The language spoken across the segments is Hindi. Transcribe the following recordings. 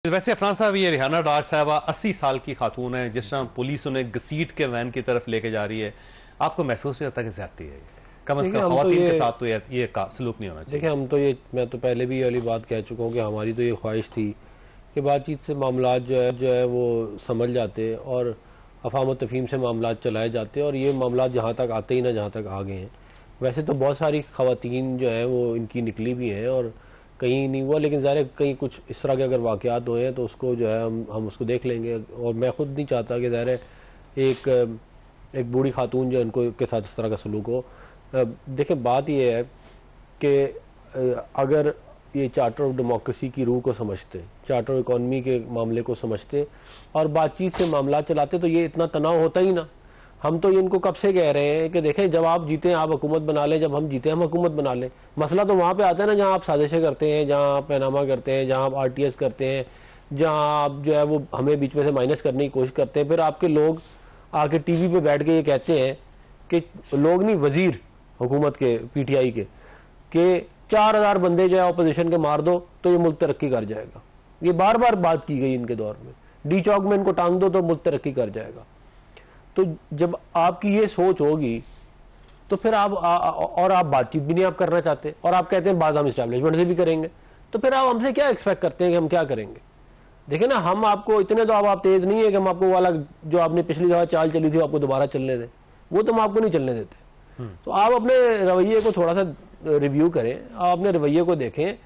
वैसे अफरान साहब, ये रिहाना डार साहबा 80 साल की खातून है, जिस तरह पुलिस उन्हें घसीट के वैन की तरफ लेके जा रही है, आपको महसूस नहीं होता कि ज्यादती है? कम से कम खवातीन के साथ तो ये सलूक नहीं होना चाहिए। देखिए, हम तो ये, मैं तो पहले भी ये वाली बात कह चुका हूँ कि हमारी तो ये ख्वाहिश थी कि बातचीत से मामला जो है वो समझ जाते और अफाम तफहीम से मामला चलाए जाते, और ये मामला जहाँ तक आते ही ना जहाँ तक आ गए हैं। वैसे तो बहुत सारी खवातीन जो हैं वो इनकी निकली भी हैं और कहीं नहीं हुआ, लेकिन ज़ाहिर कहीं कुछ इस तरह के अगर वाक़यात हुए हैं तो उसको जो है हम उसको देख लेंगे। और मैं ख़ुद नहीं चाहता कि ज़ाहिर एक बूढ़ी खातून जो इनको के साथ इस तरह का सलूक हो। देखें, बात ये है कि अगर ये चार्टर ऑफ डेमोक्रेसी की रूह को समझते, चार्टर इकॉनमी के मामले को समझते और बातचीत से मामला चलाते तो ये इतना तनाव होता ही ना। हम तो इनको कब से कह रहे हैं कि देखें, जब आप जीते आप हुकूमत बना लें, जब हम जीते हम हुकूमत बना लें। मसला तो वहाँ पे आता है ना जहाँ आप साजिशें करते हैं, जहाँ आप पैनामा करते हैं, जहाँ आप RTS करते हैं, जहाँ आप जो है वो हमें बीच में से माइनस करने की कोशिश करते हैं। फिर आपके लोग आके TV पे बैठ के ये कहते हैं कि लोग नहीं, वजीर हुकूमत के PTI के 4000 बंदे जो है अपोजिशन के मार दो तो ये मुल्क तरक्की कर जाएगा। ये बार बार बात की गई इनके दौर में, डी चौक में इनको टांग दो तो मुल्क तरक्की कर जाएगा। तो जब आपकी ये सोच होगी तो फिर आप और आप बातचीत भी नहीं आप करना चाहते और आप कहते हैं बात हम इस्टेब्लिशमेंट से भी करेंगे, तो फिर आप हमसे क्या एक्सपेक्ट करते हैं कि हम क्या करेंगे? देखिए ना, हम आपको इतने तो आप तेज नहीं है कि हम आपको वाला जो आपने पिछली दफा चाल चली थी आपको दोबारा चलने दें, वो तो हम आपको नहीं चलने देते। तो आप अपने रवैये को थोड़ा सा रिव्यू करें, आप अपने रवैये को देखें।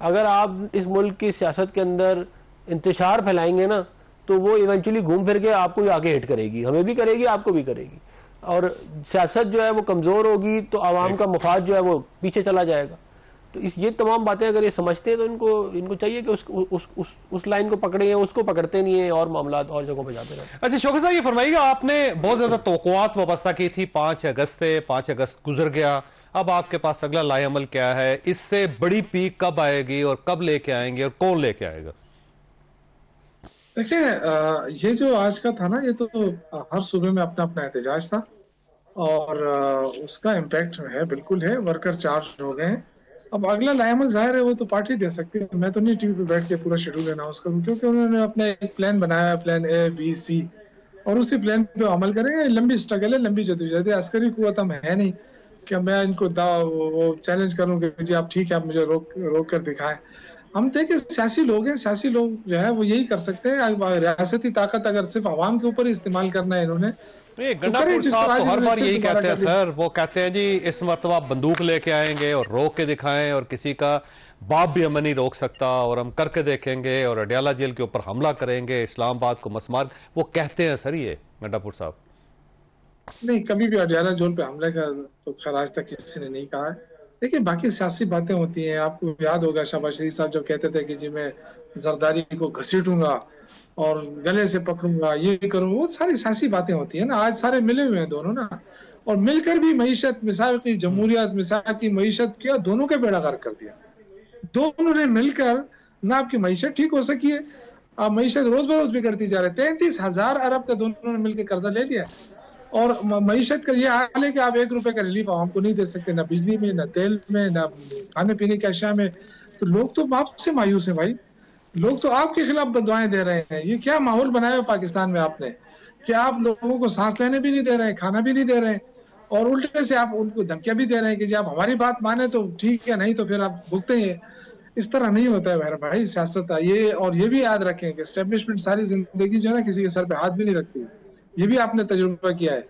अगर आप इस मुल्क की सियासत के अंदर इंतशार फैलाएंगे ना तो वो इवेंचुअली घूम फिर के आपको भी आके हिट करेगी, हमें भी करेगी, आपको भी करेगी। और सियासत जो है वो कमज़ोर होगी तो आवाम का मफाद जो है वो पीछे चला जाएगा। तो ये तमाम बातें अगर ये समझते हैं तो इनको चाहिए कि उस लाइन को पकड़े, हैं उसको पकड़ते नहीं है और मामला और जगहों पे जाते रहते हैं। अच्छा शौकत साहब, ये फरमाइएगा, आपने बहुत ज्यादा तवक्कुआत वाबस्ता की थी, 5 अगस्त से 5 अगस्त गुजर गया, अब आपके पास अगला लाएअमल क्या है? इससे बड़ी पीक कब आएगी और कब लेके आएंगे और कौन लेके आएगा? देखिए, ये जो आज का था ना, ये तो हर सूबे में अपना अपना एहतजाज था और उसका इम्पैक्ट है, बिल्कुल है। वर्कर चार्ज हो गए हैं। अब अगला लाएअमल जाहिर है वो तो पार्टी दे सकती है। मैं तो नहीं TV पे बैठ के पूरा शेड्यूल अनाउंस करूं, क्योंकि उन्होंने अपना एक प्लान बनाया, प्लान A, B, C, और उसी प्लान पे अमल करेंगे। लंबी स्ट्रगल है, लंबी जदोजहद है। अस्करी कुव्वत हम है नहीं कि मैं इनको वो चैलेंज करूं कि जी आप ठीक है, आप मुझे रोक कर दिखाएं। हम देखें, सियासी लोग हैं, सियासी लोग जो है वो यही कर सकते हैं। रियासती ताकत अगर सिर्फ आवाम के ऊपर ही इस्तेमाल करना है इन्होंने, गंडापुर साहब तो हर बार यही कहते हैं सर, वो कहते हैं जी इस मरतबा बंदूक लेके आएंगे और रोक के दिखाएं और किसी का बाप भी हमें नहीं रोक सकता और हम करके देखेंगे और अडयाला जेल के ऊपर हमला करेंगे, इस्लामाबाद को मसमार, वो कहते हैं सर ये गंडापुर साहब। नहीं, कभी भी अडयाला जेल पे हमले का तो खैर आज तक किसी ने नहीं कहा है। देखिए, बाकी सियासी बातें होती हैं। आपको याद होगा शहबाज शरीफ साहब जब कहते थे कि जी मैं जरदारी को घसीटूंगा और गले से पकड़ूंगा, ये करूंगा, वो सारी सियासी बातें होती है ना। आज सारे मिले हुए हैं दोनों ना, और मिलकर भी मईशत, मिसाल की जमहूरियत, मिसाल की मईशत किया, दोनों के बेड़ा गर्क कर दिया। दोनों ने मिलकर ना आपकी मईशत ठीक हो सकी है, आप मईशत रोज बरोज बिगड़ती जा रही है। 33,000 अरब का दोनों ने मिलकर कर्जा ले लिया और मईशत का ये हाल है कि आप 1 रुपए का रिलीफ आवाम को नहीं दे सकते, ना बिजली में, ना तेल में, ना खाने पीने की अशिया में। तो लोग तो बाप से मायूस है भाई, लोग तो आपके खिलाफ बदवाएं दे रहे हैं। ये क्या माहौल बनाया पाकिस्तान में आपने कि आप लोगों को सांस लेने भी नहीं दे रहे हैं, खाना भी नहीं दे रहे हैं, और उल्टे से आप उनको धमकियां भी दे रहे हैं कि जी आप हमारी बात माने तो ठीक है, नहीं तो फिर आप भुगते हैं। इस तरह नहीं होता है मेरा भाई सियासत ये। और ये भी याद रखें कि एस्टेब्लिशमेंट सारी जिंदगी जो है ना किसी के सर पे हाथ भी नहीं रखती, ये भी आपने तजुर्बा किया है।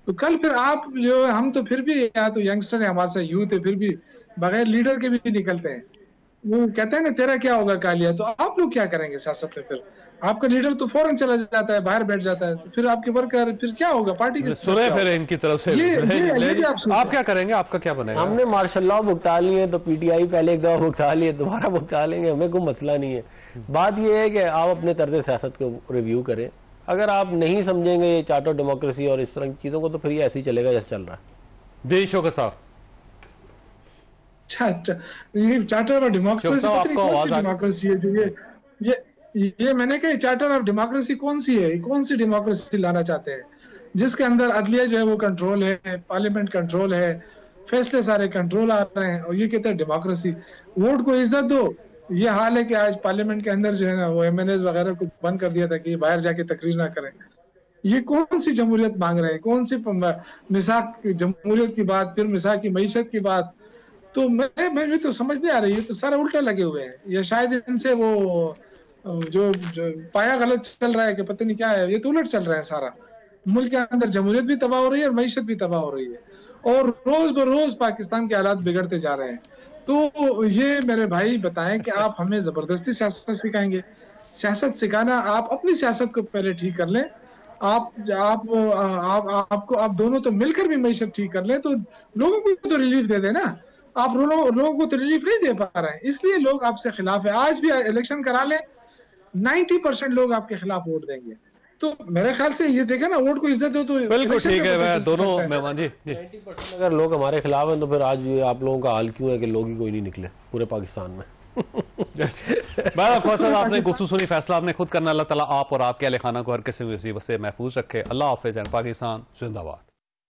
तो कल फिर आप जो, हम तो फिर भी या तो यंगस्टर है, हमारे साथ यूथ है, फिर भी बगैर लीडर के भी निकलते हैं। वो कहते हैं ना तेरा क्या होगा कालिया, तो आप लोग क्या करेंगे सियासत में? फिर आपका लीडर तो फौरन चला जाता है, बाहर बैठ जाता है, तो फिर आपके वर्कर फिर क्या होगा? पार्टी के सुने फिर इनकी तरफ से आप क्या करेंगे, आपका क्या बनेगा? हमने मार्शल भुगता लिए तो PTI पहले एक दफा भुगता लिए, दोबारा भुगता लेंगे, हमें कोई मसला नहीं है। बात यह है कि आप अपने तर्ज सियासत को रिव्यू करें। अगर आप नहीं समझेंगे ये चार्टर डेमोक्रेसी और इस तरह की चीजों को तो फिर ये ऐसे ही चलेगा जैसे चल रहा है। जी शौकत साहब, ये चार्टर ऑफ डेमोक्रेसी है जो ये मैंने कहा, चार्टर ऑफ डेमोक्रेसी कौन सी है? कौन सी डेमोक्रेसी लाना चाहते हैं जिसके अंदर अदलिया जो है वो कंट्रोल है, पार्लियामेंट कंट्रोल है, फैसले सारे कंट्रोल आ रहे हैं, और ये कहते हैं डेमोक्रेसी। वोट को इज्जत दो ये हाल है कि आज पार्लियामेंट के अंदर जो है ना वो MNAs वगैरह को बंद कर दिया था कि बाहर जाके तकरीर ना करें। ये कौन सी जमहूरियत मांग रहे हैं, कौन सी मिसाक जमहूरियत की बात, फिर मिसाक की मईशत की बात। तो मैं तो समझ नहीं आ रही है, तो सारा उल्टा लगे हुए हैं। ये शायद इनसे वो जो पाया गलत चल रहा है कि पता नहीं क्या है, ये तो उलट चल रहा है सारा। मुल्क के अंदर जमहूरियत भी तबाह हो रही है और मईशत भी तबाह हो रही है, और रोज बरोज पाकिस्तान के हालात बिगड़ते जा रहे हैं। तो ये मेरे भाई बताएं कि आप हमें जबरदस्ती सियासत सिखाएंगे? सियासत सिखाना, आप अपनी सियासत को पहले ठीक कर लें। आपको आप दोनों तो मिलकर भी मईशत ठीक कर लें, तो लोगों को तो रिलीफ दे देना। आप लोगों को तो रिलीफ नहीं दे पा रहे हैं, इसलिए लोग आपसे खिलाफ है। आज भी इलेक्शन करा लें, 90% लोग आपके खिलाफ वोट देंगे। तो मेरे ख्याल से ये देखे ना, वोट को इज्जत हो तो बिल्कुल ठीक है। मैं दोनों मेहमान जी 90% अगर लोग हमारे खिलाफ हैं तो फिर आज ये आप लोगों का हाल क्यों है कि लोग ही कोई नहीं निकले पूरे पाकिस्तान में। फैसल आपने गुफ्तगू सुनी, फैसला आपने खुद करना। अल्लाह ताला आप और आपके अहले खाना को हर किस्म की मुसीबत से महफूज रखे। अल्लाह हाफिज़ एंड पाकिस्तान जिंदाबाद।